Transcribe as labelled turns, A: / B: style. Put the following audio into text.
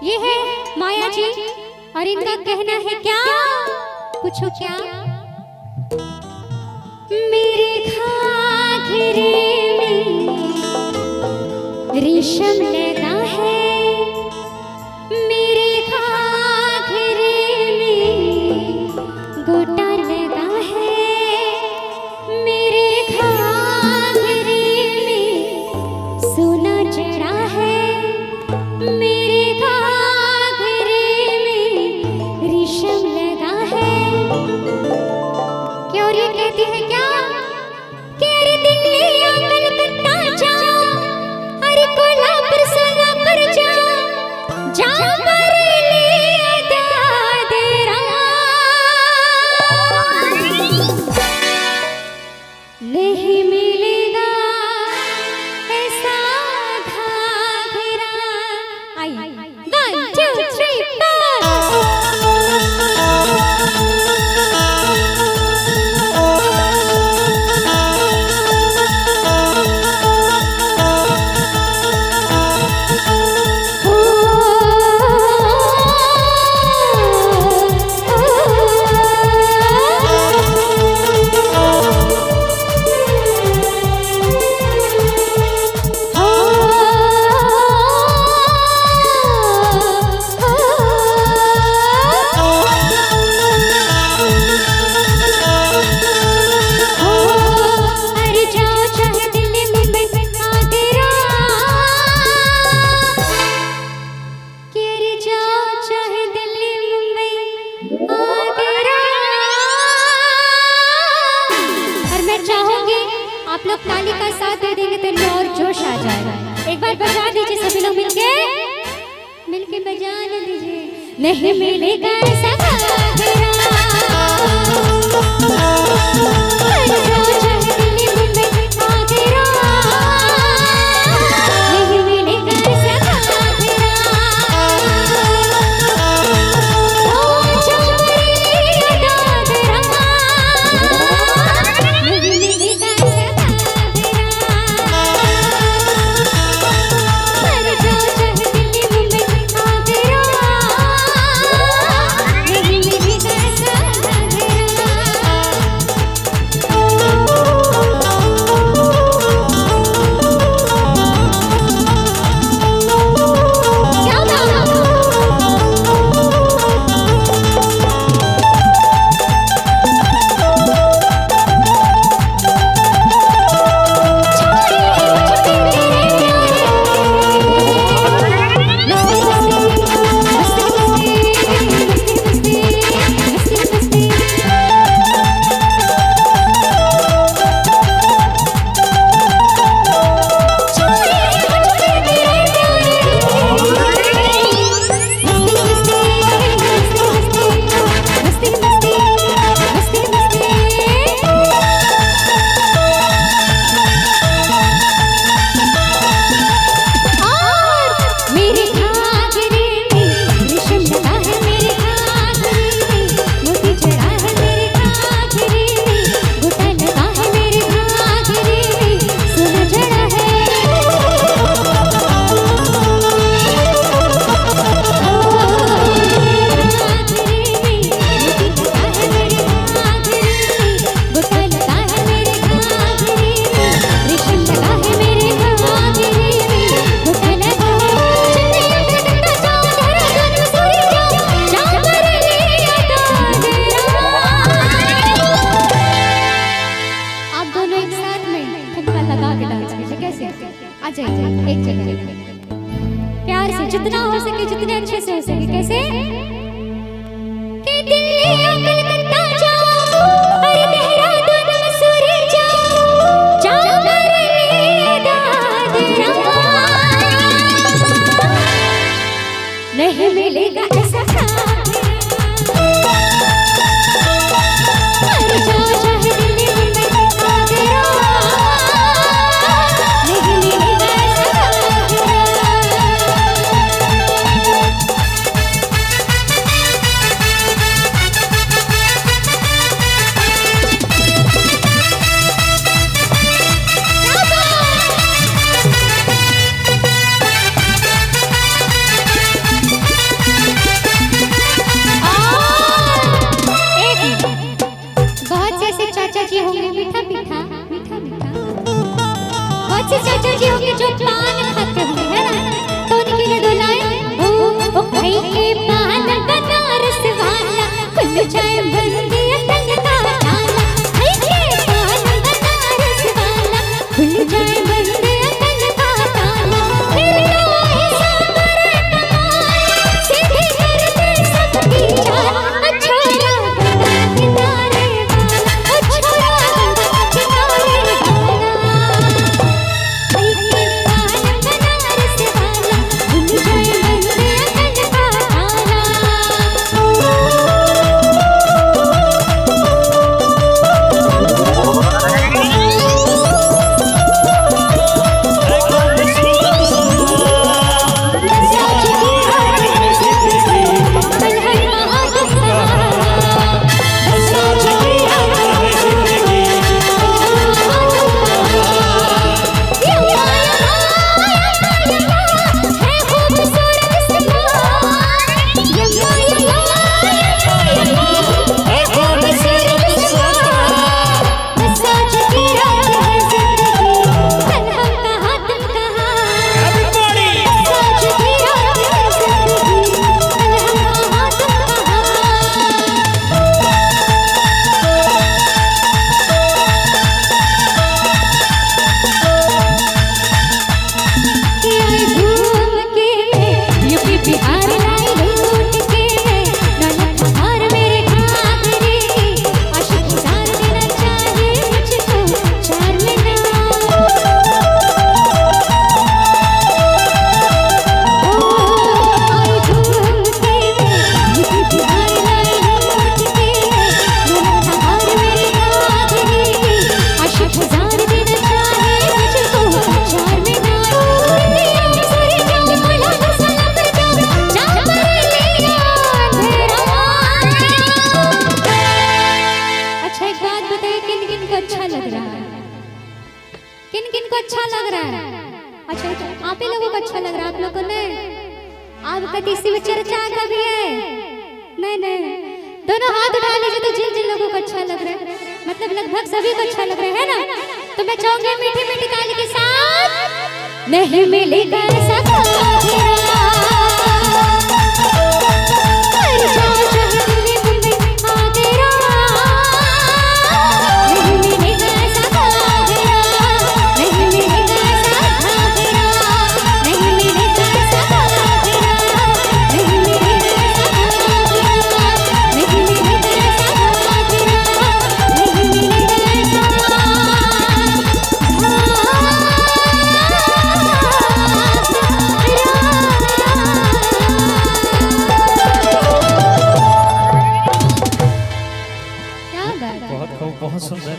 A: ये है माया जी और इनका कहना है क्या, पूछो क्या। मेरे घाघरे में रेशम लगा है, मेरे घाघरे में गोटा लगा है, मेरे घाघरे में सोना जड़ा है, मेरे घाघरे में रेशम लगा है। क्या और ये कहती है क्या कि अरे दिल्ली या कलकत्ता जा, अरे कोल्हापुर सोलापुर जा, जा बरेली दादरा, नहीं मिलेगा ऐसा घाघरा। आई 1 2 3 आप लोग ताली का साथ दे देंगे तो इनमें और जोश आ जाएगा। एक बार बजा दीजिए सभी लोग मिलके, मिलके बजा दीजिए। नहीं मिलेगा ऐसा घाघरा, नहीं मिलेगा ऐसा आ जाइए एक जगह प्यार से, जितना हो सके जितने अच्छे से हो सके। कैसे कि दिल्ली या कलकत्ता जाओ, अरे देहरादून मसूरी जाओ, जाओ बरेली दादरा, नहीं मिलेगा ऐसा खुल जाए बंदी तन का ताला, है के पान बनारस वाला, खुल जाए बंदी तन का ताला, फिर तो ऐसा करे कमाल, सीधे कर दे सबकी जान। छोरा गंगा किनारे वाला, छोरा गंगा किनारे वाला, है के पान बनारस वाला, खुल जाए बंदी तन का ताला। बिहार लाई लूट के ननद और मेरे घाघरे, आशिक जार देना चाहे मुझको चार मीनार। आई घूम के यूपी बिहार लाई लूट के ननद और मेरे घाघरे, आशिक जार देना चाहे मुझको चार मीनार। अच्छा एक बात बताइए, किन किन को अच्छा लग रहा है? किन किन को अच्छा लग रहा है? अच्छा तो आप ही लोगों को अच्छा लग रहा है, आप लोगों को नहीं? आपका किसी में चर्चा कभी है? नहीं नहीं, दोनों हाथ उठा लीजिए तो जिन जिन लोगों को अच्छा लग रहा है, मतलब लगभग सभी को अच्छा लग रहा है ना? तो मैं चाहूंगी मीठी मीठी ताली के साथ, नहीं मिलेगा ऐसा बहुत खूब, बहुत सुंदर।